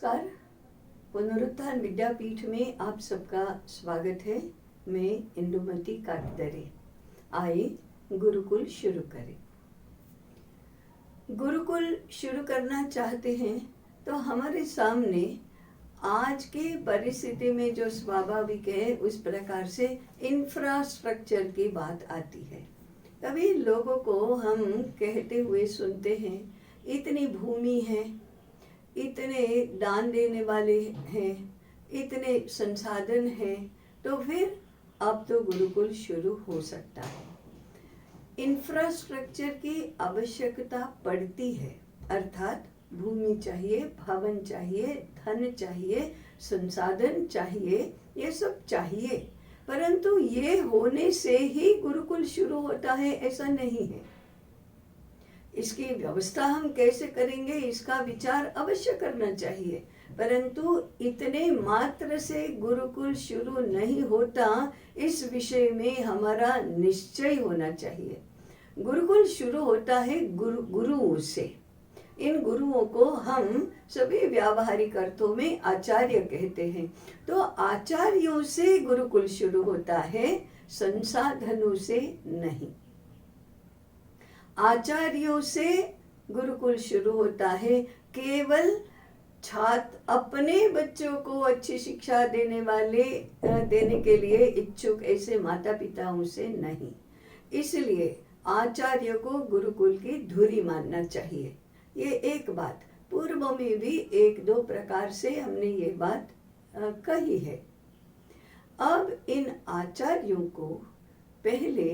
नमस्कार। पुनरुत्थान विद्यापीठ में आप सबका स्वागत है। मैं इंदुमती काटदरे। आइए गुरुकुल शुरू करें। गुरुकुल शुरू करना चाहते हैं तो हमारे सामने आज के परिस्थिति में जो स्वाभाविक है उस प्रकार से इंफ्रास्ट्रक्चर की बात आती है। कभी लोगों को हम कहते हुए सुनते हैं, इतनी भूमि है, इतने दान देने वाले हैं, इतने संसाधन हैं, तो फिर अब तो गुरुकुल शुरू हो सकता है। इंफ्रास्ट्रक्चर की आवश्यकता पड़ती है, अर्थात भूमि चाहिए, भवन चाहिए, धन चाहिए, संसाधन चाहिए, ये सब चाहिए। परंतु ये होने से ही गुरुकुल शुरू होता है ऐसा नहीं है। इसकी व्यवस्था हम कैसे करेंगे इसका विचार अवश्य करना चाहिए, परंतु इतने मात्र से गुरुकुल शुरू नहीं होता, इस विषय में हमारा निश्चय होना चाहिए। गुरुकुल शुरू होता है गुरुओं से। इन गुरुओं को हम सभी व्यावहारिक अर्थों में आचार्य कहते हैं। तो आचार्यों से गुरुकुल शुरू होता है, संसाधनों से नहीं। आचार्यों से गुरुकुल शुरू होता है, केवल छात्र अपने बच्चों को अच्छी शिक्षा देने के लिए इच्छुक ऐसे माता पिताओं से नहीं। इसलिए आचार्य को गुरुकुल की धुरी मानना चाहिए। ये एक बात। पूर्व में भी एक दो प्रकार से हमने ये बात कही है। अब इन आचार्यों को पहले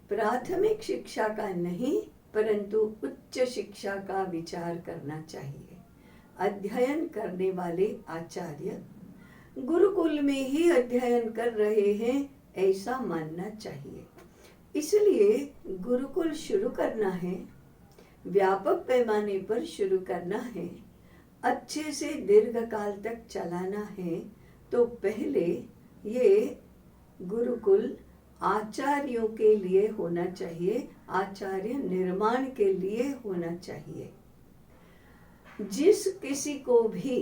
प्राथमिक शिक्षा का नहीं परंतु उच्च शिक्षा का विचार करना चाहिए। अध्ययन करने वाले आचार्य गुरुकुल में ही अध्ययन कर रहे हैं ऐसा मानना चाहिए। इसलिए गुरुकुल शुरू करना है, व्यापक पैमाने पर शुरू करना है, अच्छे से दीर्घ काल तक चलाना है, तो पहले ये गुरुकुल आचार्यों के लिए होना चाहिए, आचार्य निर्माण के लिए होना चाहिए। जिस किसी को भी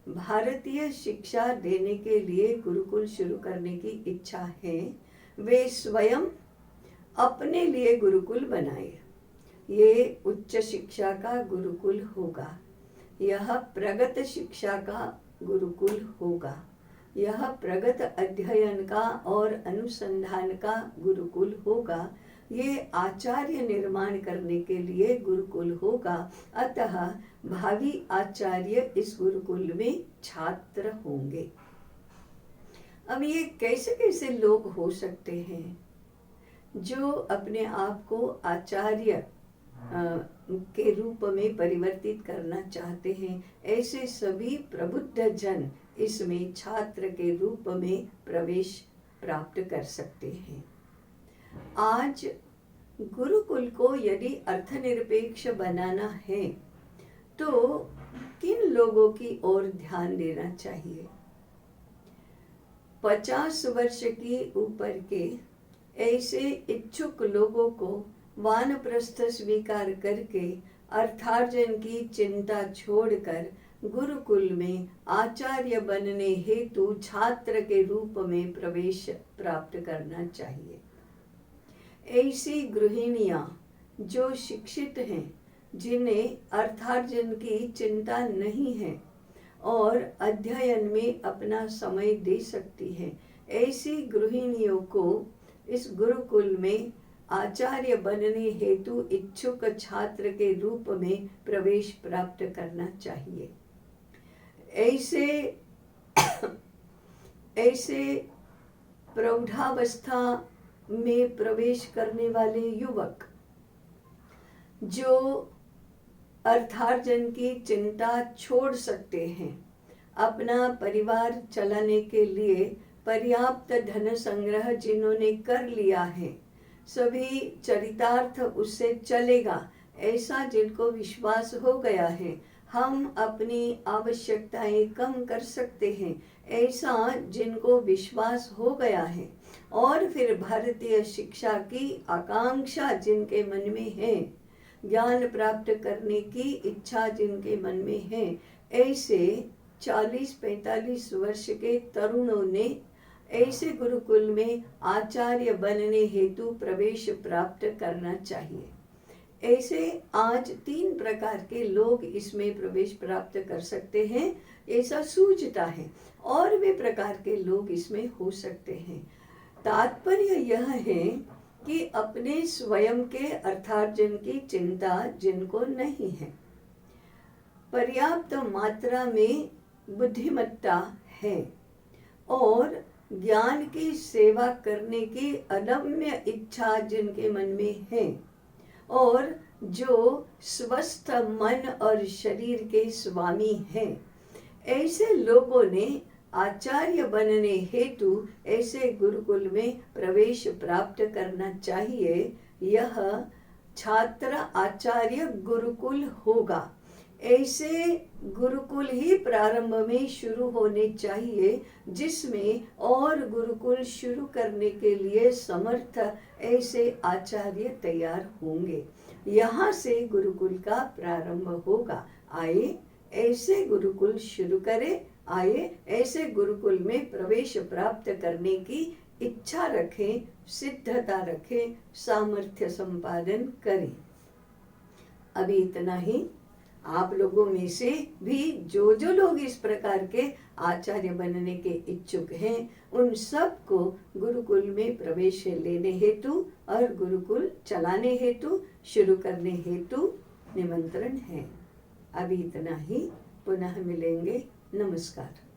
भारतीय शिक्षा देने के लिए गुरुकुल शुरू करने की इच्छा है, वे स्वयं अपने लिए गुरुकुल बनाए। ये उच्च शिक्षा का गुरुकुल होगा, यह प्रगत शिक्षा का गुरुकुल होगा, यह प्रगत अध्ययन का और अनुसंधान का गुरुकुल होगा, ये आचार्य निर्माण करने के लिए गुरुकुल होगा। अतः भावी आचार्य इस गुरुकुल में छात्र होंगे। अब ये कैसे कैसे लोग हो सकते हैं जो अपने आप को आचार्य के रूप में परिवर्तित करना चाहते हैं? ऐसे सभी प्रबुद्ध जन इसमें छात्र के रूप में प्रवेश प्राप्त कर सकते हैं। आज गुरुकुल को यदि अर्थनिरपेक्ष बनाना है तो किन लोगों की ओर ध्यान देना चाहिए? 50 वर्ष के ऊपर के ऐसे इच्छुक लोगों को वानप्रस्थ स्वीकार करके अर्थार्जन की चिंता छोड़कर गुरुकुल में आचार्य बनने हेतु छात्र के रूप में प्रवेश प्राप्त करना चाहिए। ऐसी गृहिणियां जो शिक्षित हैं, जिन्हें अर्थार्जन की चिंता नहीं है और अध्ययन में अपना समय दे सकती हैं, ऐसी गृहिणियों को इस गुरुकुल में आचार्य बनने हेतु इच्छुक छात्र के रूप में प्रवेश प्राप्त करना चाहिए। ऐसे प्रौढ़ावस्था में प्रवेश करने वाले युवक जो अर्थार्जन की चिंता छोड़ सकते हैं, अपना परिवार चलाने के लिए पर्याप्त धन संग्रह जिन्होंने कर लिया है, सभी चरितार्थ उससे चलेगा ऐसा जिनको विश्वास हो गया है, हम अपनी आवश्यकताएं कम कर सकते हैं ऐसा जिनको विश्वास हो गया है, और फिर भारतीय शिक्षा की आकांक्षा जिनके मन में है, ज्ञान प्राप्त करने की इच्छा जिनके मन में है, ऐसे 40-45 वर्ष के तरुणों ने ऐसे गुरुकुल में आचार्य बनने हेतु प्रवेश प्राप्त करना चाहिए। ऐसे आज 3 प्रकार के लोग इसमें प्रवेश प्राप्त कर सकते हैं, ऐसा सूझता है। और भी प्रकार के लोग इसमें हो सकते हैं। तात्पर्य यह है कि अपने स्वयं के अर्थार्जन की चिंता जिनको नहीं है, पर्याप्त मात्रा में बुद्धिमत्ता है और ज्ञान की सेवा करने की अदम्य इच्छा जिनके मन में है, और जो स्वस्थ मन और शरीर के स्वामी हैं, ऐसे लोगों ने आचार्य बनने हेतु ऐसे गुरुकुल में प्रवेश प्राप्त करना चाहिए। यह छात्र आचार्य गुरुकुल होगा। ऐसे गुरुकुल ही प्रारंभ में शुरू होने चाहिए, जिसमें और गुरुकुल शुरू करने के लिए समर्थ ऐसे आचार्य तैयार होंगे। यहाँ से गुरुकुल का प्रारंभ होगा। आइए ऐसे गुरुकुल शुरू करें, आइए ऐसे गुरुकुल में प्रवेश प्राप्त करने की इच्छा रखें, सिद्धता रखें, सामर्थ्य संपादन करें। अभी इतना ही। आप लोगों में से भी जो जो लोग इस प्रकार के आचार्य बनने के इच्छुक हैं, उन सबको गुरुकुल में प्रवेश लेने हेतु और गुरुकुल चलाने हेतु, शुरू करने हेतु निमंत्रण है। अभी इतना ही। पुनः मिलेंगे। नमस्कार।